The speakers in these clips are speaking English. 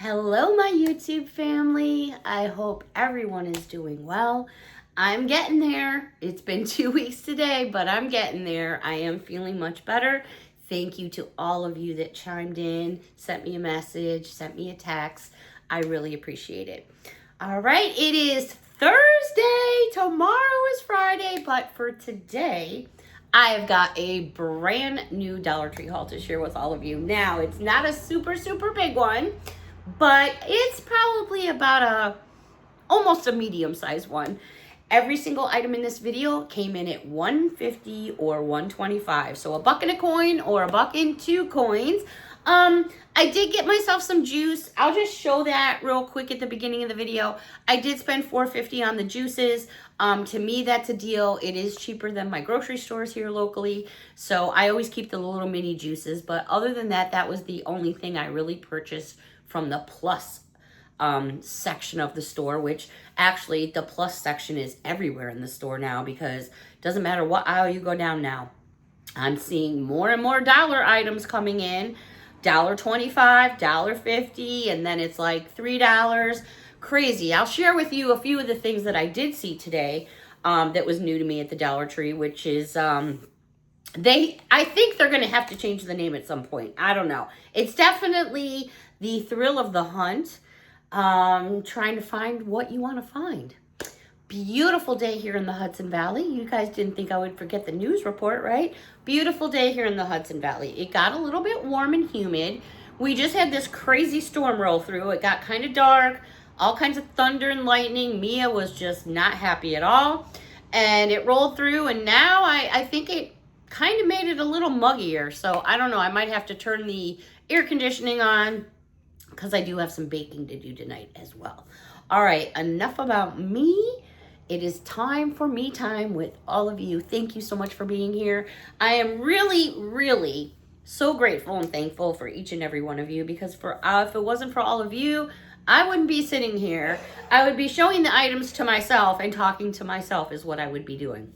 Hello, my YouTube family. I hope everyone is doing well. I'm getting there. It's been 2 weeks today, but I'm getting there. I am feeling much better. Thank you to all of you that chimed in, sent me a message, sent me a text. I really appreciate it. All right, it is Thursday. Tomorrow is Friday, but for today, I have got a brand new Dollar Tree haul to share with all of you. Now, it's not a super big one, but it's probably about almost a medium-sized one. Every single item in this video came in at $1.50 or $1.25. So a buck and a coin or a buck and 2 coins. I did get myself some juice. I'll just show that real quick at the beginning of the video. I did spend $4.50 on the juices. To me, that's a deal. It is cheaper than my grocery stores here locally. So I always keep the little mini juices. But other than that, that was the only thing I really purchased from the plus section of the store, which actually the plus section is everywhere in the store now, because it doesn't matter what aisle you go down now. I'm seeing more and more dollar items coming in. $1.25, $1.50, and then it's like $3. Crazy. I'll share with you a few of the things that I did see today that was new to me at the Dollar Tree, which is I think they're going to have to change the name at some point. I don't know. It's definitely the thrill of the hunt, trying to find what you want to find. Beautiful day here in the Hudson Valley. You guys didn't think I would forget the news report, right? Beautiful day here in the Hudson Valley. It got a little bit warm and humid. We just had this crazy storm roll through. It got kind of dark, all kinds of thunder and lightning. Mia was just not happy at all. And it rolled through, and now I think it kind of made it a little muggier. So I don't know. I might have to turn the air conditioning on, because I do have some baking to do tonight as well. All right, enough about me. It is time for me time with all of you. Thank you so much for being here. I am really so grateful and thankful for each and every one of you, because if it wasn't for all of you, I wouldn't be sitting here. I would be showing the items to myself and talking to myself is what I would be doing.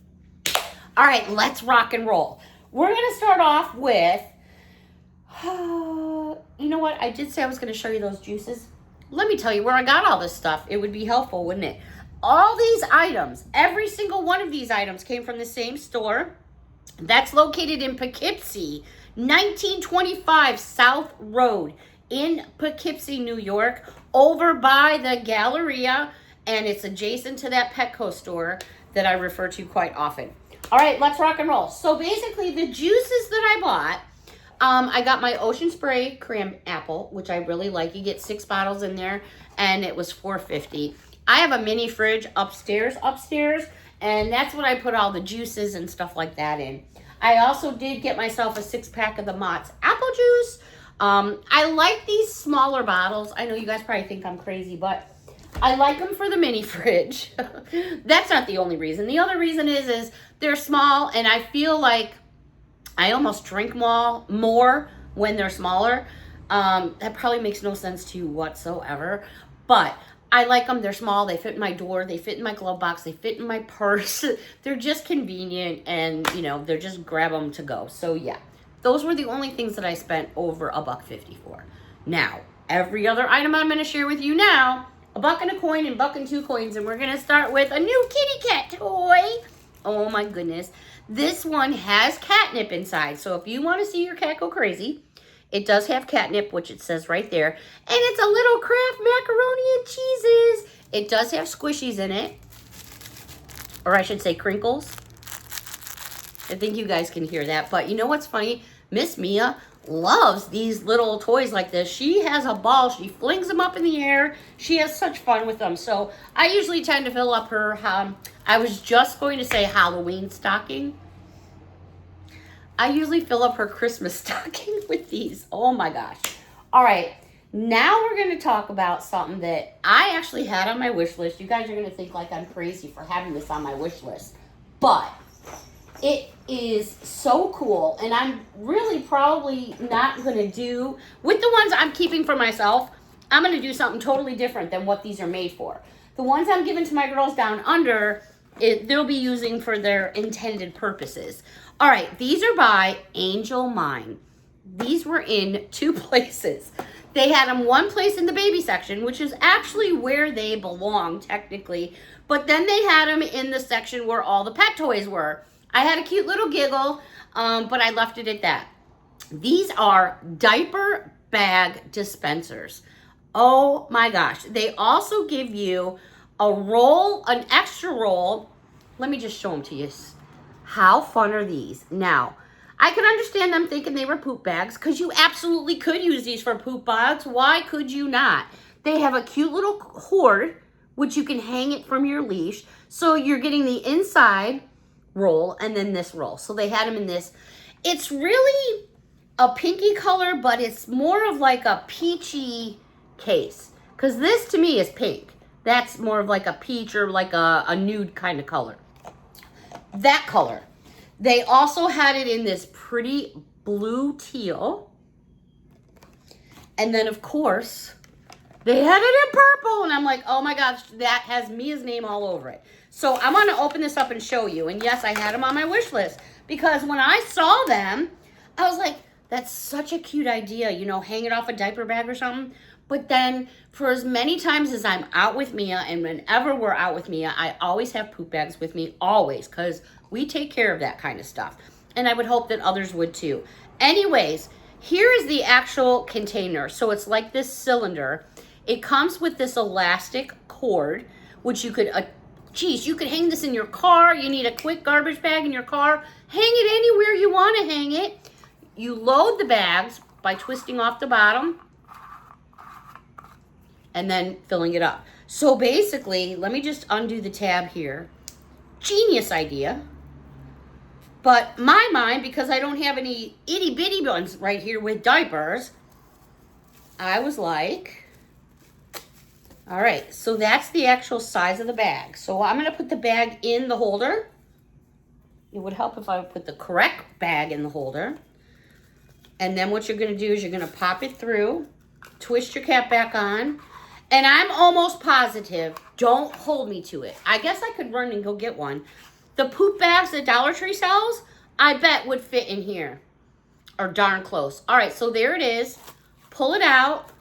All right, let's rock and roll. We're going to start off with, you know what? I did say I was going to show you those juices. Let me tell you where I got all this stuff. It would be helpful, wouldn't it? All these items, every single one of these items came from the same store. That's located in Poughkeepsie, 1925 South Road in Poughkeepsie, New York, over by the Galleria, and it's adjacent to that Petco store that I refer to quite often. All right, let's rock and roll. So basically, the juices that I bought, I got my Ocean Spray Cran Apple, which I really like. You get 6 bottles in there, and it was $4.50. I have a mini fridge upstairs, and that's what I put all the juices and stuff like that in. I also did get myself a 6-pack of the Mott's apple juice. I like these smaller bottles. I know you guys probably think I'm crazy, but I like them for the mini fridge. That's not the only reason. The other reason is they're small, and I feel like I almost drink more when they're smaller. That probably makes no sense to you whatsoever, but I like them. They're small. They fit in my door. They fit in my glove box. They fit in my purse. They're just convenient, and, you know, they're just grab them to go. So, yeah, those were the only things that I spent over $1.50 for. Now, every other item I'm going to share with you now, a buck and a coin and buck and 2 coins, and we're going to start with a new kitty cat toy. Oh, my goodness. This one has catnip inside, so if you want to see your cat go crazy, it does have catnip, which it says right there. And it's a little Kraft macaroni and cheeses. It does have squishies in it. Or I should say crinkles. I think you guys can hear that. But you know what's funny? Miss Mia loves these little toys like this. She has a ball. She flings them up in the air. She has such fun with them. So I usually tend to fill up her, I was just going to say Halloween stocking. I usually fill up her Christmas stocking with these. Oh my gosh. All right. Now we're going to talk about something that I actually had on my wish list. You guys are going to think like I'm crazy for having this on my wish list. But it is so cool. And I'm really probably not going to do, with the ones I'm keeping for myself, I'm going to do something totally different than what these are made for. The ones I'm giving to my girls down under, they'll be using for their intended purposes. All right, these are by Angel Mine. These were in 2 places. They had them one place in the baby section, which is actually where they belong technically. But then they had them in the section where all the pet toys were. I had a cute little giggle, but I left it at that. These are diaper bag dispensers. Oh my gosh. They also give you a roll, an extra roll. Let me just show them to you. How fun are these? Now, I can understand them thinking they were poop bags because you absolutely could use these for poop bags. Why could you not? They have a cute little cord, which you can hang it from your leash. So you're getting the inside roll and then this roll. So they had them in this. It's really a pinky color, but it's more of like a peachy case. Because this to me is pink. That's more of like a peach or like a nude kind of color. That color. They also had it in this pretty blue teal. And then, of course, they had it in purple. And I'm like, oh my gosh, that has Mia's name all over it. So I'm going to open this up and show you. And yes, I had them on my wish list. Because when I saw them, I was like, that's such a cute idea. You know, hang it off a diaper bag or something. But then for as many times as I'm out with Mia, and whenever we're out with Mia, I always have poop bags with me, always, because we take care of that kind of stuff. And I would hope that others would too. Anyways, here is the actual container. So it's like this cylinder. It comes with this elastic cord, which you could, you could hang this in your car. You need a quick garbage bag in your car. Hang it anywhere you want to hang it. You load the bags by twisting off the bottom and then filling it up. So basically, let me just undo the tab here. Genius idea. But my mind, because I don't have any itty bitty ones right here with diapers, I was like, all right, so that's the actual size of the bag. So I'm gonna put the bag in the holder. It would help if I would put the correct bag in the holder. And then what you're gonna do is you're gonna pop it through, twist your cap back on, and I'm almost positive, don't hold me to it. I guess I could run and go get one. The poop bags that Dollar Tree sells, I bet would fit in here, or darn close. All right, so there it is. Pull it out.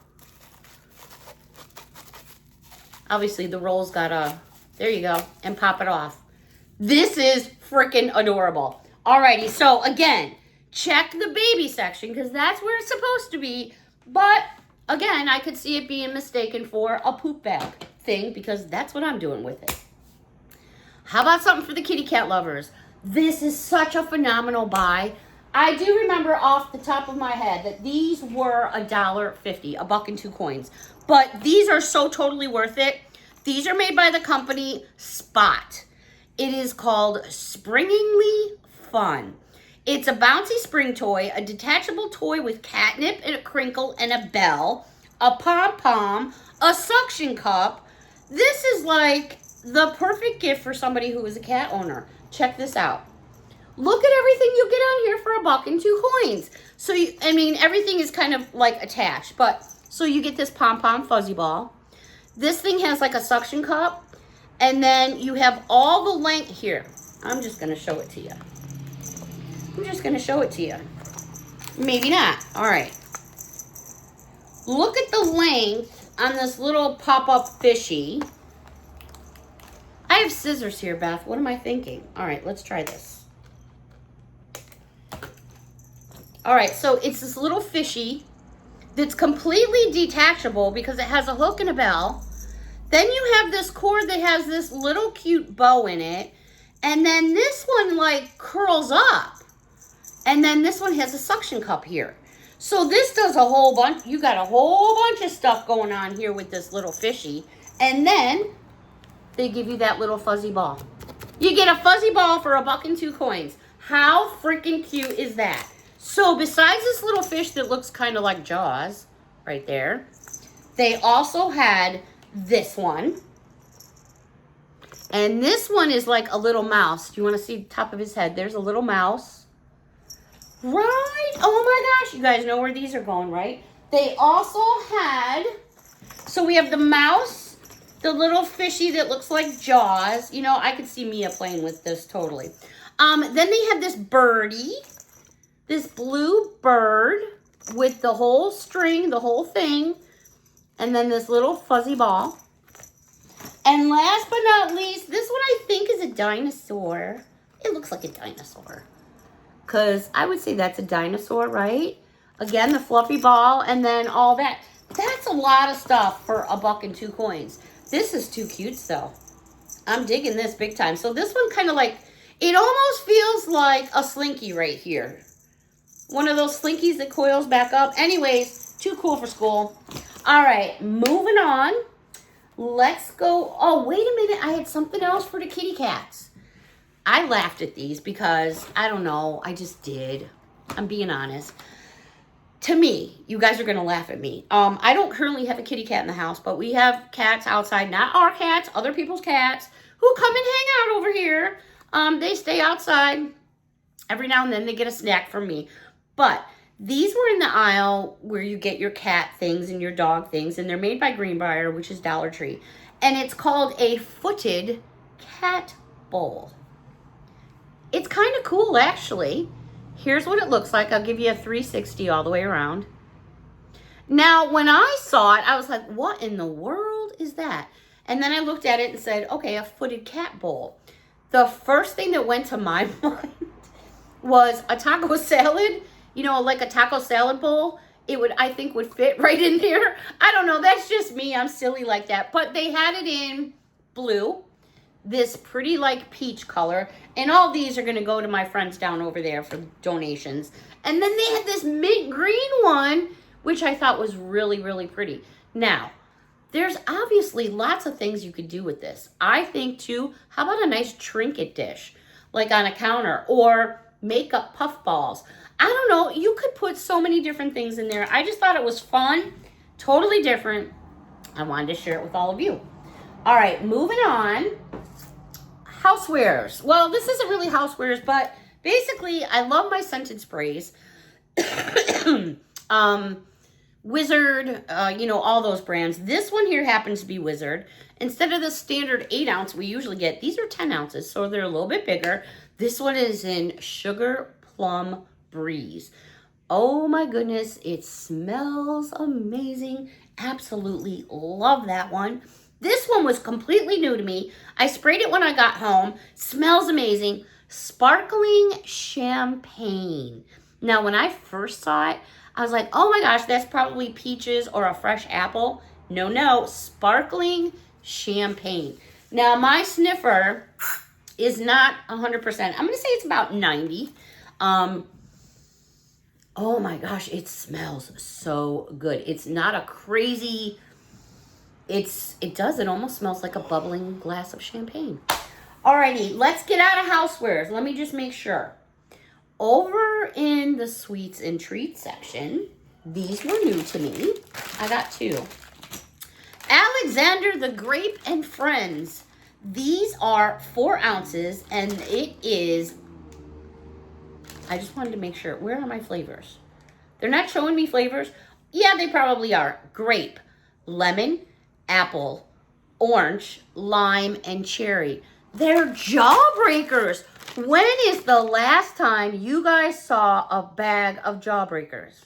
Obviously the roll's got a, there you go, and pop it off. This is freaking adorable. Alrighty, so again, check the baby section because that's where it's supposed to be. But again, I could see it being mistaken for a poop bag thing because that's what I'm doing with it. How about something for the kitty cat lovers? This is such a phenomenal buy. I do remember off the top of my head that these were $1.50, $1.02. But these are so totally worth it. These are made by the company Spot. It is called Springingly Fun. It's a bouncy spring toy, a detachable toy with catnip and a crinkle and a bell, a pom-pom, a suction cup. This is like the perfect gift for somebody who is a cat owner. Check this out. Look at everything you get on here for $1.02. So, everything is kind of like attached. But, so you get this pom-pom fuzzy ball. This thing has like a suction cup. And then you have all the length here. I'm just going to show it to you. Maybe not. All right. Look at the length on this little pop-up fishy. I have scissors here, Beth. What am I thinking? All right, let's try this. All right, so it's this little fishy that's completely detachable because it has a hook and a bell. Then you have this cord that has this little cute bow in it. And then this one like curls up. And then this one has a suction cup here. So this does a whole bunch. You got a whole bunch of stuff going on here with this little fishy. And then they give you that little fuzzy ball. You get a fuzzy ball for $1.02. How freaking cute is that? So besides this little fish that looks kind of like Jaws right there, they also had this one. And this one is like a little mouse. Do you want to see the top of his head? There's a little mouse. Right? Oh my gosh. You guys know where these are going, right? They also had, so we have the mouse, the little fishy that looks like Jaws. You know, I could see Mia playing with this totally. Then they had this birdie, this blue bird. with the whole string, the whole thing, and then this little fuzzy ball. And last but not least, this one I think is a dinosaur. It looks like a dinosaur. Because I would say that's a dinosaur, right? Again, the fluffy ball and then all that. That's a lot of stuff for $1.02. This is too cute, though. I'm digging this big time. So this one kind of like, it almost feels like a slinky right here. One of those slinkies that coils back up. Anyways, too cool for school. All right, moving on. Let's go. Oh, wait a minute. I had something else for the kitty cats. I laughed at these because, I don't know, I just did. I'm being honest. To me, you guys are going to laugh at me. I don't currently have a kitty cat in the house, but we have cats outside. Not our cats, other people's cats who come and hang out over here. They stay outside. Every now and then they get a snack from me. But these were in the aisle where you get your cat things and your dog things. And they're made by Greenbrier, which is Dollar Tree. And it's called a footed cat bowl. It's kind of cool, actually. Here's what it looks like. I'll give you a 360 all the way around. Now, when I saw it, I was like, what in the world is that? And then I looked at it and said, okay, a footed cat bowl. The first thing that went to my mind was a taco salad. You know, like a taco salad bowl. It would, I think, would fit right in there. I don't know. That's just me. I'm silly like that. But they had it in blue. This pretty like peach color. And all these are going to go to my friends down over there for donations. And then they had this mint green one, which I thought was really, really pretty. Now, there's obviously lots of things you could do with this. I think, too, how about a nice trinket dish? Like on a counter. Or makeup puff balls. I don't know. You could put so many different things in there. I just thought it was fun. Totally different. I wanted to share it with all of you. All right, moving on. Housewares. Well, this isn't really housewares, but basically, I love my scented sprays. Wizard, you know, all those brands. This one here happens to be Wizard. Instead of the standard 8 ounce we usually get, these are 10 ounces, so they're a little bit bigger. This one is in Sugar Plum Breeze. Oh my goodness, it smells amazing. Absolutely love that one. This one was completely new to me. I sprayed it when I got home. Smells amazing. Sparkling champagne. Now, when I first saw it, I was like, oh my gosh, that's probably peaches or a fresh apple. No, no, sparkling champagne. Now, my sniffer is not 100%. I'm going to say it's about 90. Oh my gosh, it smells so good. It's not a crazy... It almost smells like a bubbling glass of champagne. Alrighty, let's get out of housewares. Let me just make sure. Over in the sweets and treats section, these were new to me. I got 2. Alexander the Grape and Friends. These are 4 ounces, and it is... I just wanted to make sure. Where are my flavors? They're not showing me flavors. Yeah, they probably are. Grape, lemon, apple, orange, lime, and cherry. They're Jawbreakers. When is the last time you guys saw a bag of Jawbreakers?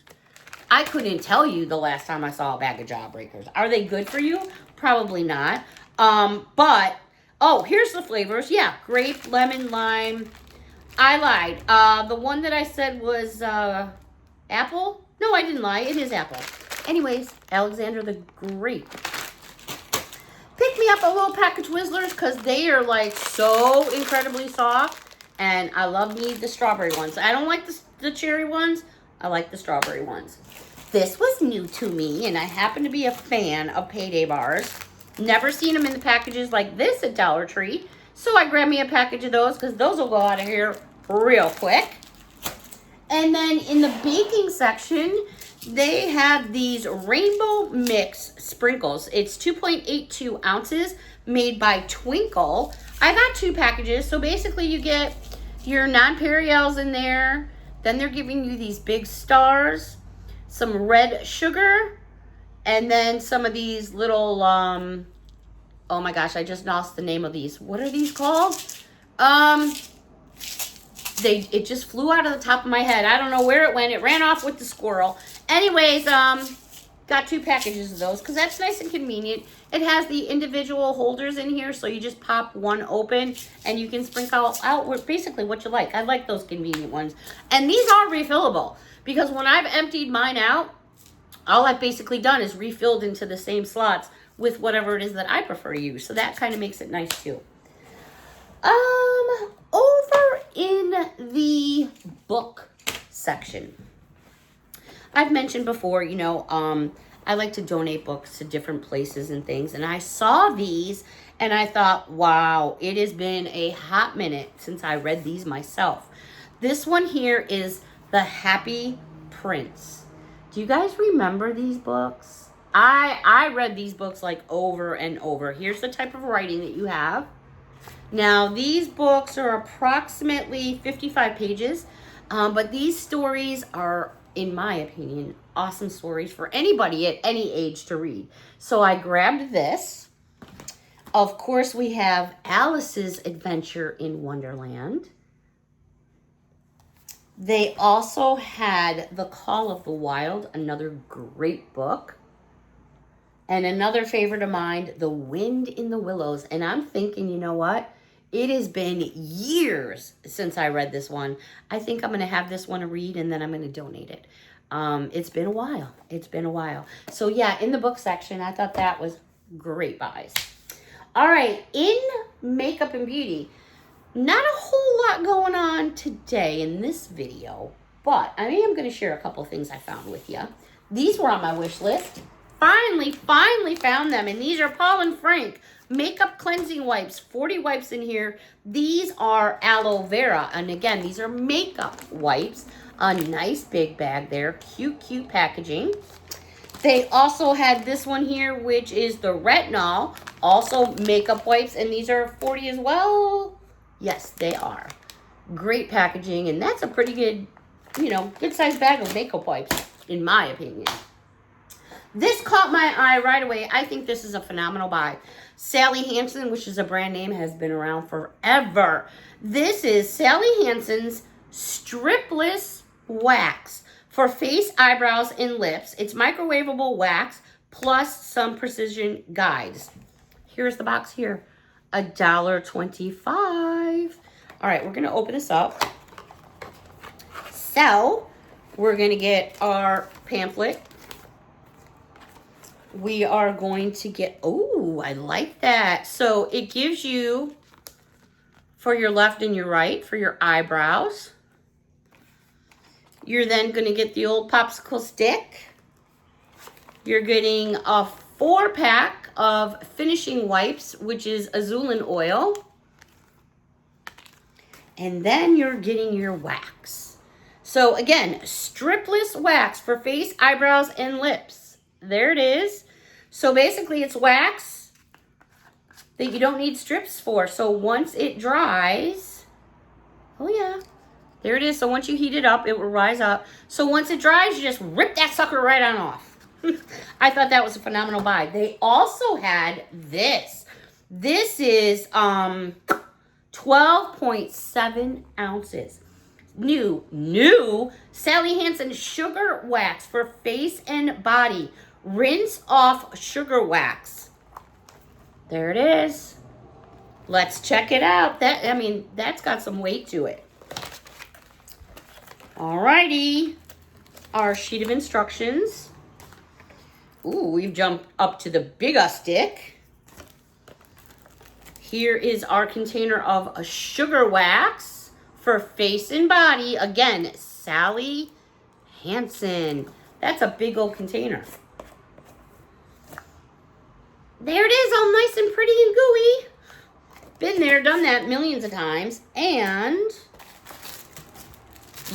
I couldn't tell you the last time I saw a bag of Jawbreakers. Are they good for you? Probably not. But, oh, here's the flavors. Yeah, grape, lemon, lime. I lied. The one that I said was apple. No, I didn't lie. It is apple. Anyways, Alexander the Grape. Pick me up a little package Twizzlers because they are like so incredibly soft. And I love me the strawberry ones. I don't like the cherry ones. I like the strawberry ones. This was new to me, and I happen to be a fan of Payday bars. Never seen them in the packages like this at Dollar Tree. So I grabbed me a package of those because those will go out of here real quick. And then in the baking section, they have these Rainbow Mix sprinkles. It's 2.82 ounces made by Twinkle. I got 2 packages. So basically you get your nonpareils in there. Then they're giving you these big stars, some red sugar, and then some of these little, oh my gosh, I just lost the name of these. What are these called? It just flew out of the top of my head. I don't know where it went. It ran off with the squirrel. Anyways, got 2 packages of those because that's nice and convenient. It has the individual holders in here, so you just pop one open and you can sprinkle out basically what you like. I like those convenient ones. And these are refillable because when I've emptied mine out, all I've basically done is refilled into the same slots with whatever it is that I prefer to use. So that kind of makes it nice too. Over in the book section, I've mentioned before, you know, I like to donate books to different places and things. And I saw these and I thought, wow, it has been a hot minute since I read these myself. This one here is The Happy Prince. Do you guys remember these books? I read these books like over and over. Here's the type of writing that you have. Now, these books are approximately 55 pages, but these stories are, in my opinion, awesome stories for anybody at any age to read. So I grabbed this. Of course, we have Alice's Adventure in Wonderland. They also had The Call of the Wild, another great book. And another favorite of mine, The Wind in the Willows. And I'm thinking, you know what? It has been years since I read this one. I think I'm going to have this one to read and then I'm going to donate it. It's been a while. It's been a while. So yeah, in the book section, I thought that was great buys. All right, in makeup and beauty, not a whole lot going on today in this video, but I am going to share a couple things I found with you. These were on my wish list. Finally found them, and these are Paul & Frank makeup cleansing wipes, 40 wipes in here. These are aloe vera, and again, these are makeup wipes. A nice big bag there, cute packaging. They also had this one here, which is the retinol, also makeup wipes, and these are 40 as well. Yes, they are. Great packaging, and that's a pretty good, you know, good sized bag of makeup wipes, in my opinion. This caught my eye right away. I think this is a phenomenal buy. Sally Hansen, which is a brand name, has been around forever. This is Sally Hansen's Stripless Wax for face, eyebrows, and lips. It's microwavable wax plus some precision guides. Here's the box here. $1.25. All right, we're going to open this up. So, we're going to get our pamphlet. We are going to get, oh, I like that. So it gives you for your left and your right, for your eyebrows. You're then going to get the old popsicle stick. You're getting a 4-pack of finishing wipes, which is azulin oil. And then you're getting your wax. So again, stripless wax for face, eyebrows, and lips. There it is. So basically it's wax that you don't need strips for. So once it dries, oh yeah, there it is. So once you heat it up, it will rise up. So once it dries, you just rip that sucker right on off. I thought that was a phenomenal buy. They also had this. This is 12.7 ounces. New Sally Hansen sugar wax for face and body. Rinse off sugar wax. There it is. Let's check it out. That's got some weight to it. Alrighty. Our sheet of instructions. Ooh, we've jumped up to the bigger stick. Here is our container of a sugar wax for face and body. Again, Sally Hansen. That's a big old container. There it is, all nice and pretty and gooey. Been there, done that millions of times. And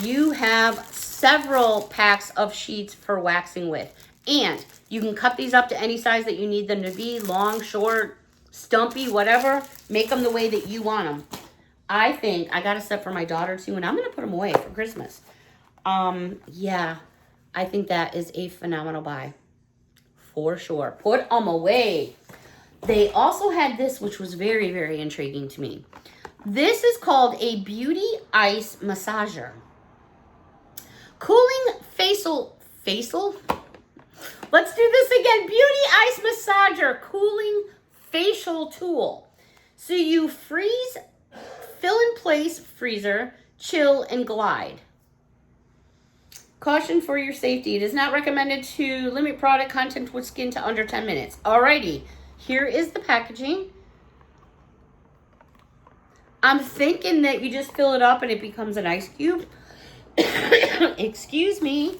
you have several packs of sheets for waxing with. And you can cut these up to any size that you need them to be. Long, short, stumpy, whatever. Make them the way that you want them. I think I got a set for my daughter too, and I'm going to put them away for Christmas. Yeah, I think that is a phenomenal buy. For sure. Put them away. They also had this, which was very, very intriguing to me. This is called a Beauty Ice Massager. Cooling facial. Let's do this again. Beauty Ice Massager Cooling Facial Tool. So you freeze, fill in place, freezer, chill, and glide. Caution for your safety. It is not recommended to limit product content with skin to under 10 minutes. Alrighty, here is the packaging. I'm thinking that you just fill it up and it becomes an ice cube. Excuse me.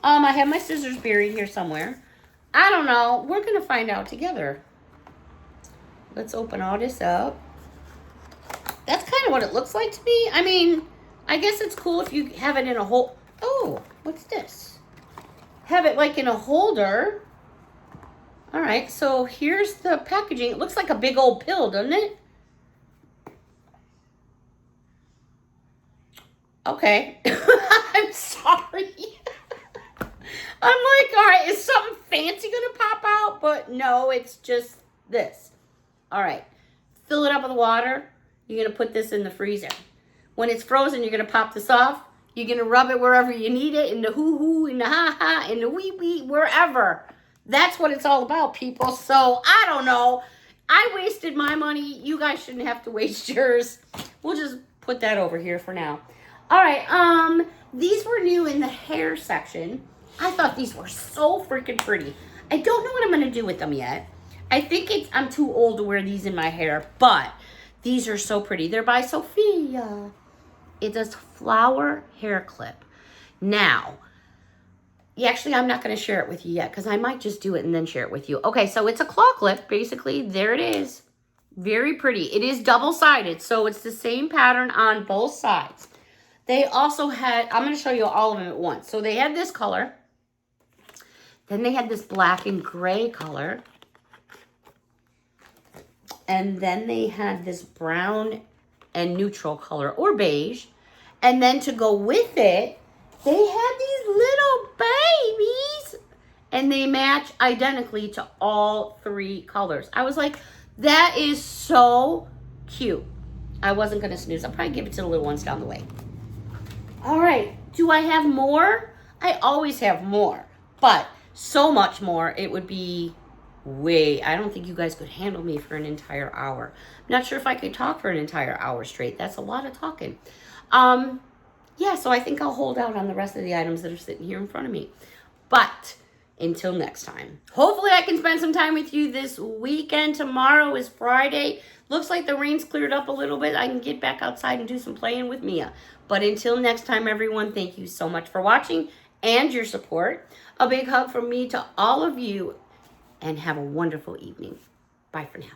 I have my scissors buried here somewhere. I don't know. We're going to find out together. Let's open all this up. That's kind of what it looks like to me. I mean, I guess it's cool if you have it in a whole... Oh, what's this? Have it like in a holder. All right, so here's the packaging. It looks like a big old pill, doesn't it? Okay. I'm sorry. I'm like, all right, is something fancy going to pop out? But no, it's just this. All right. Fill it up with water. You're going to put this in the freezer. When it's frozen, you're going to pop this off. You're going to rub it wherever you need it, in the hoo-hoo, in the ha-ha, in the wee-wee, wherever. That's what it's all about, people. So, I don't know. I wasted my money. You guys shouldn't have to waste yours. We'll just put that over here for now. All right, these were new in the hair section. I thought these were so freaking pretty. I don't know what I'm going to do with them yet. I think I'm too old to wear these in my hair, but these are so pretty. They're by Sophia. It's a flower hair clip. Now, actually, I'm not going to share it with you yet because I might just do it and then share it with you. Okay, so it's a claw clip, basically. There it is. Very pretty. It is double-sided, so it's the same pattern on both sides. They also had, I'm going to show you all of them at once. So they had this color. Then they had this black and gray color. And then they had this brown and neutral color, or beige. And then to go with it, they had these little babies. And they match identically to all three colors. I was like, that is so cute. I wasn't going to snooze. I'll probably give it to the little ones down the way. All right, do I have more? I always have more, but so much more, it would be I don't think you guys could handle me for an entire hour. I'm not sure if I could talk for an entire hour straight. That's a lot of talking. Yeah, so I think I'll hold out on the rest of the items that are sitting here in front of me. But until next time, hopefully I can spend some time with you this weekend. Tomorrow is Friday. Looks like the rain's cleared up a little bit. I can get back outside and do some playing with Mia. But until next time, everyone, thank you so much for watching and your support. A big hug from me to all of you, and have a wonderful evening. Bye for now.